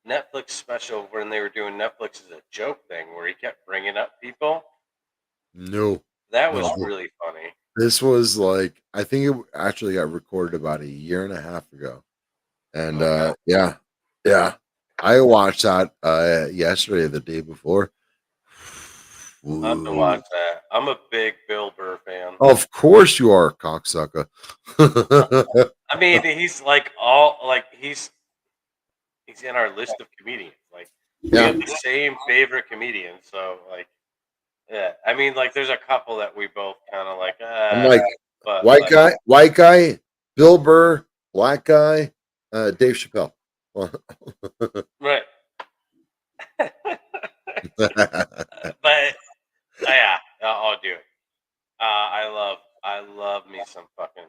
Netflix special when they were doing Netflix as a joke thing, where he kept bringing up people. No, That was no. really funny. This was like I think it actually got recorded about a year and a half ago. And Okay, yeah, yeah. I watched that yesterday, the day before. I have to Ooh. watch that. I'm a big Bill Burr fan. Of course you are, cocksucker. I mean, he's like all like he's in our list of comedians. Like we Yeah. have the same favorite comedian. So like yeah, I mean like there's a couple that we both kind of like, I'm like but like white guy, Bill Burr, black guy, Dave Chappelle. right. But yeah, I'll do it. I love me some fucking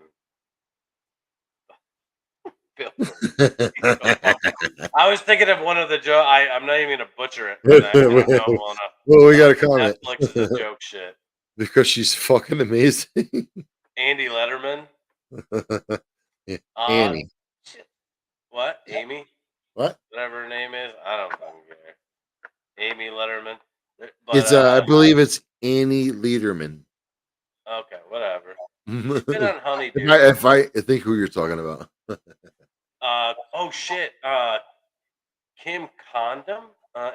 Bill Burr. I was thinking of one of the joke. I'm not even gonna butcher it because I don't know well enough. Well, we got a Of comment Netflix's joke shit. because she's fucking amazing. Andy Letterman. Yeah, Uh, Annie. shit. What? Amy? What? Whatever her name is. I don't fucking care. Amy Letterman. But It's I believe it's Annie Lederman. okay, whatever. She's been if on Honeydew. I think who you're talking about. Oh shit. Kim Condom.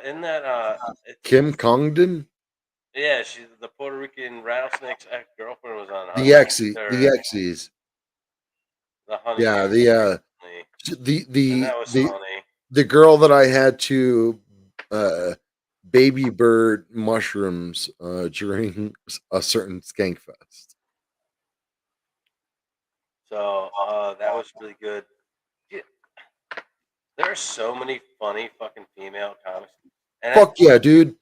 In that Kim Congdon? yeah, she's the Puerto Rican rattlesnake's ex girlfriend was on The Xe, the or X's. the Yeah, Honeydew recently, the and the that was the funny. the girl that I had to uh baby bird mushrooms during a certain skank fest. So that was really good. Yeah, there are so many funny fucking female comics, and Fuck yeah, dude.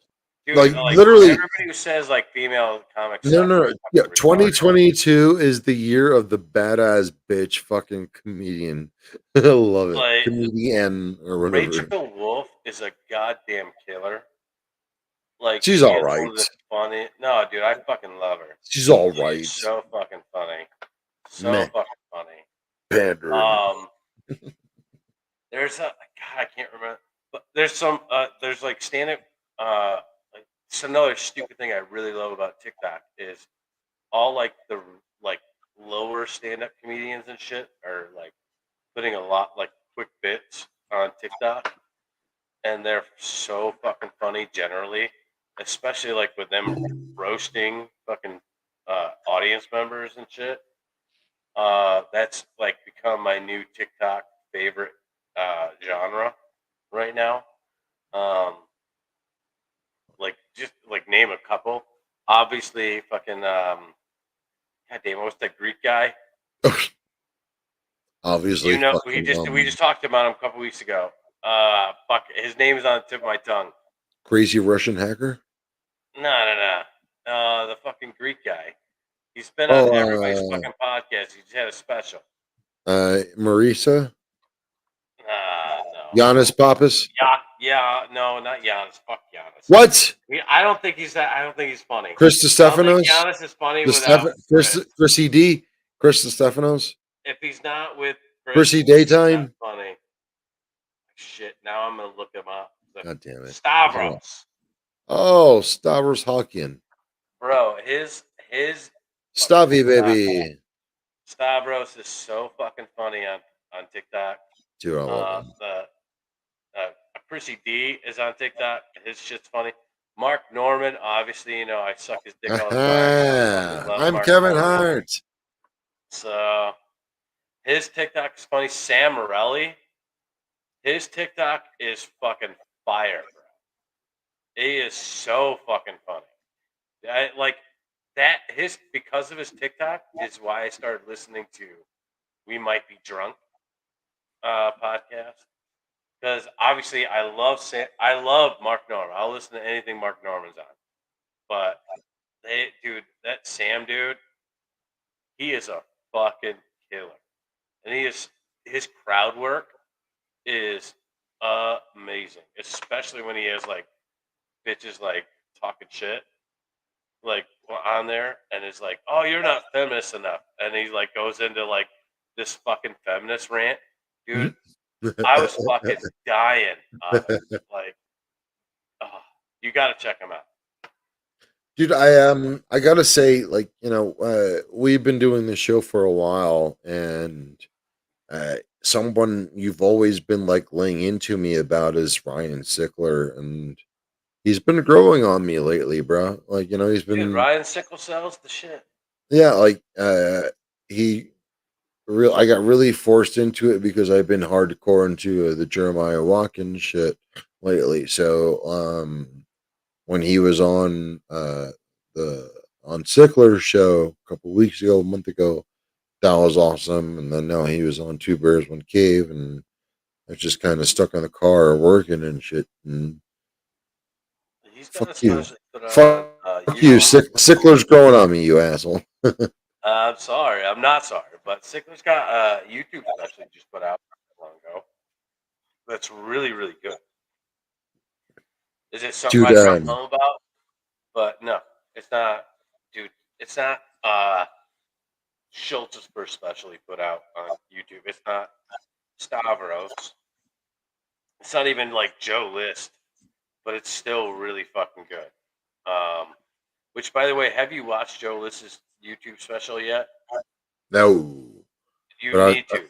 dude. Like Like literally, everybody who says like female comics no, suck no, is no. Yeah, fucking retarded. 2022 is the year of the badass bitch fucking comedian. I love it. Like Comedian or whatever. Rachel Wolf is a goddamn killer. Like She's she all is one right. of the funny. No, dude, I fucking love her. She's all She's right. so fucking funny. So Meh. fucking funny. Pandering. Um, there's a God, I can't remember, but there's like stand up. Like it's another stupid thing I really love about TikTok is all like the like lower stand up comedians and shit are like putting a lot like quick bits on TikTok, and they're so fucking funny generally, especially like with them roasting fucking audience members and shit. That's like become my new TikTok favorite genre right now. Um, like just like name a couple. Obviously, fucking God damn, what's that Greek guy? Obviously, You know, fucking we just talked about him a couple weeks ago. Fuck, his name is on the tip of my tongue. crazy Russian hacker. No, no, no. The fucking Greek guy. He's been on everybody's Oh, fucking podcast. He just had a special. Marisa, No. Giannis Papas. Yeah, yeah, no, not Giannis. Fuck Giannis. What? I don't think he's that. I don't think he's funny. Krista I don't think Stefanos. Giannis is funny The without Chris. Chrissy D. Krista Stefanos. If he's not with Chris, Chrissy he's not Daytime. funny. Shit. Now I'm gonna look him up. God damn it. Stavros, Oh, Stavros Halkian. bro. His fucking Stavi, TikTok. baby. Stavros is so fucking funny on TikTok. Dude, I love him. The Chrissy D is on TikTok. His shit's funny. Mark Norman, obviously, you know I suck his dick all the time. I fucking love I'm Mark Kevin Norman. Hart. So his TikTok is funny. Sam Morelli, his TikTok is fucking fire, bro. He is so fucking funny. Like that. His because of his TikTok is why I started listening to We Might Be Drunk podcast. Because obviously I love Mark Norman. I'll listen to anything Mark Norman's on. But that Sam dude, he is a fucking killer. And his crowd work is amazing. Especially when he has like bitches like talking shit like on there and is like, "Oh, you're not feminist enough." And he like goes into like this fucking feminist rant. Dude, I was fucking dying on it. Like, oh, you got to check him out. Dude, I gotta say, like, we've been doing this show for a while, and someone you've always been like laying into me about is Ryan Sickler, and he's been growing on me lately, bro. Like, he's Dude, been, Ryan Sickle Cell's the shit. yeah, like, he I got really forced into it because I've been hardcore into the Jeremiah Watkins shit lately. So, when he was on the on Sickler's show a couple weeks ago, a month ago, that was awesome. And then now he was on Two Bears One Cave, and I was just kind of stuck in the car working and shit. And He's got a fuck you, special put out on fuck you, YouTube. Sickler's growing on me, you asshole. I'm sorry. I'm not sorry. But Sickler's got a YouTube special he just put out not long ago. That's really, really good. Is it something Dude, I tell him about? But no, it's not, dude. It's not Schultz's first special he put out on YouTube. It's not Stavros. It's not even like Joe List, but it's still really fucking good. Which, by the way, have you watched Joe List's YouTube special yet? no, You but need to.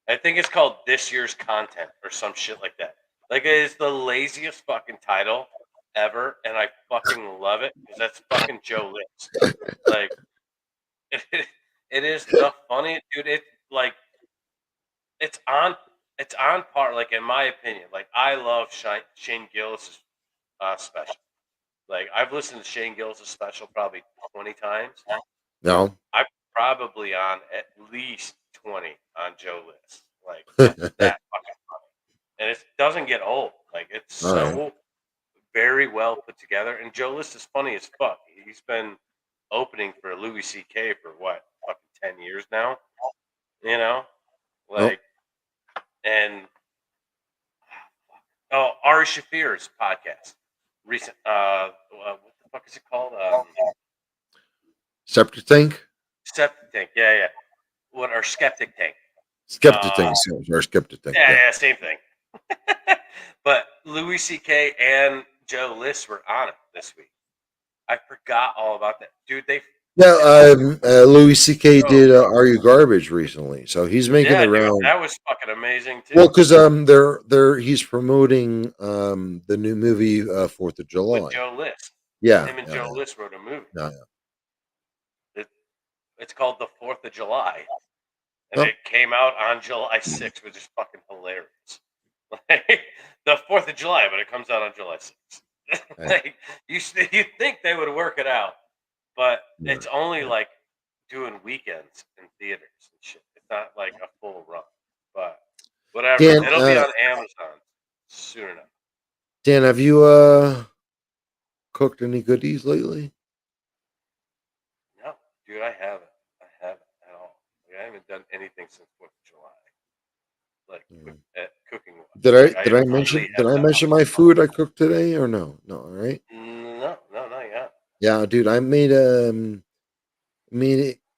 I think it's called This Year's Content or some shit like that. Like, it is the laziest fucking title ever, and I fucking love it because that's fucking Joe List. Like, it is the funniest, dude. It like it's on it's on par. Like in my opinion, like I love Shane Gillis' special. Like I've listened to Shane Gillis' special probably 20 times. no. I'm probably on at least 20 on Joe List. Like it's that fucking funny, and it doesn't get old. Like it's All right. so very well put together. And Joe List is funny as fuck. He's been opening for Louis C.K. for what, fucking 10 years now. You know, Oh, like, and Ari Shafir's podcast, recent. What the fuck is it called? Septic Tank? Septic Tank. Yeah, yeah. What or Skeptic Tank? Skeptic Uh, Tank, or Skeptic Tank, yeah, yeah. yeah, same thing. But Louis C.K. and Joe List were on it this week. I forgot all about that, dude. Yeah, Louis C.K. Oh, did Are You Garbage recently, so he's making yeah, the dude, round. that was fucking amazing Well, too. because he's promoting the new movie 4th of With July. Joe List, Yeah, him and yeah, Joe yeah, List wrote a movie. yeah. It, it's called The 4th of July, and Well, it came out on July 6th, which is fucking hilarious. Like, the 4th of July, but it comes out on July 6th. hey, Like, you think they would work it out, but yeah. it's only like doing weekends in theaters and shit. It's not like a full run, but whatever. Dan, It'll be on Amazon soon enough. Dan, have you cooked any goodies lately? No, dude, I haven't. I haven't at all. Like, I haven't done anything since 4th of July, like Mm. cooking wise. Did Like, I I did I really mention did have I not. mention my food I cooked today or no? No, all right. No, no, not yet. Yeah, dude, I made it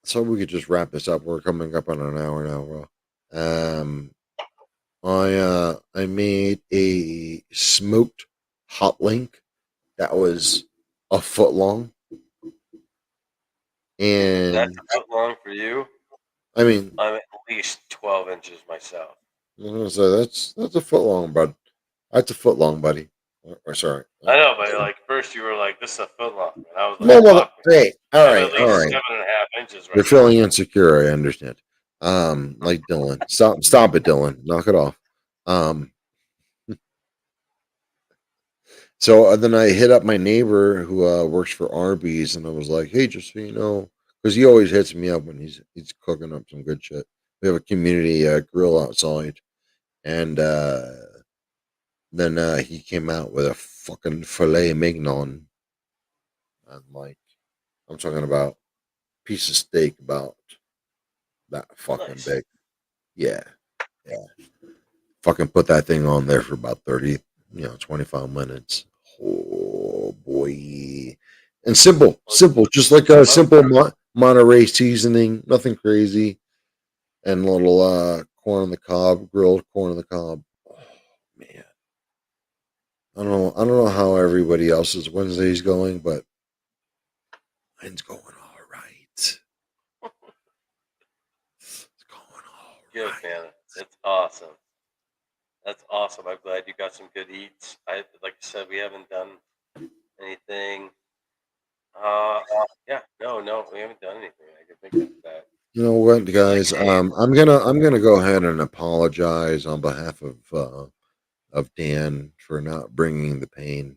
so we could just wrap this up. We're coming up on an hour now, bro. Um, I made a smoked hot link that was a foot long, That's and a foot long for you. I mean, I'm at least 12 inches myself. so that's a foot long, bud. That's a foot long, buddy. Or sorry. I know, but like first you were like, "This is a foot long," and I was like, Well, "Fuck, man. hey, I'm at all least right. 7.5 inches You're right now." feeling insecure. I understand. Like Dylan. Stop it, Dylan. Knock it off. Um, so then I hit up my neighbor who works for Arby's, and I was like, "Hey, just so you know, because he always hits me up when he's cooking up some good shit. We have a community grill outside, and then he came out with a fucking filet mignon. I'm like, I'm talking about piece of steak about that fucking Nice. big. Yeah, yeah. Fucking put that thing on there for about 30, 25 minutes. Oh boy. And Well, simple, just like I a love simple Monterey seasoning, nothing crazy, and a little corn on the cob, grilled corn on the cob. Oh man, I don't know how everybody else's Wednesday's going, but mine's going all right. It's going all good, right. man. It's awesome. That's awesome. I'm glad you got some good eats. Like I said, we haven't done anything. Uh, yeah, no, we haven't done anything. I can think of that. You know what, Like, guys? hey, I'm gonna go ahead and apologize on behalf of Dan for not bringing the pain.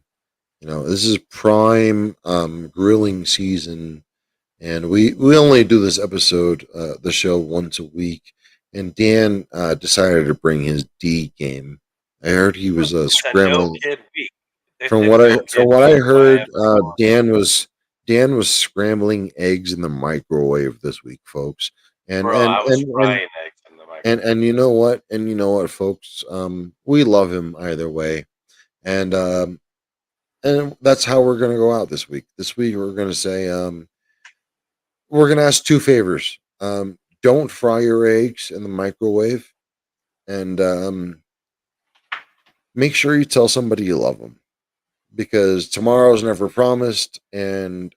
This is prime grilling season, and we only do this episode, the show once a week. And Dan decided to bring his D game. I heard he was it's a no scrambling. kid week. From It's what I no from kid what week. I So I heard, have to go on. Dan was scrambling eggs in the microwave this week, folks. And Bro, and I was and and frying eggs in the and microwave. you know what? And you know what, folks? We love him either way, and that's how we're gonna go out this week. This week we're gonna say we're gonna ask two favors. Don't fry your eggs in the microwave, and make sure you tell somebody you love them because tomorrow's never promised, and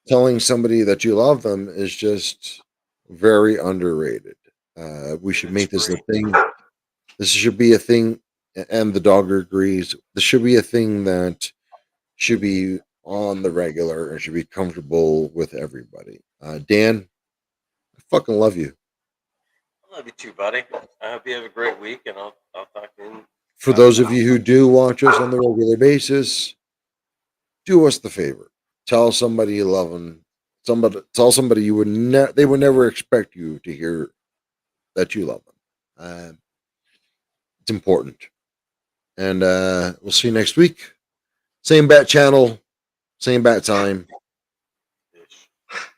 telling somebody that you love them is just very underrated. We should It's make this a free. thing. This should be a thing, and the dog agrees. This should be a thing that should be on the regular and should be comfortable with everybody. Dan, I fucking love you. I love you too, buddy. I hope you have a great week, and I'll talk to you For after those the of week. you who do watch us on the regular basis, do us the favor. Tell somebody you love them. Tell somebody they would never expect you to hear that you love them. It's important. And we'll see you next week. Same bat channel, same bat time.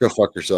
Go fuck yourself.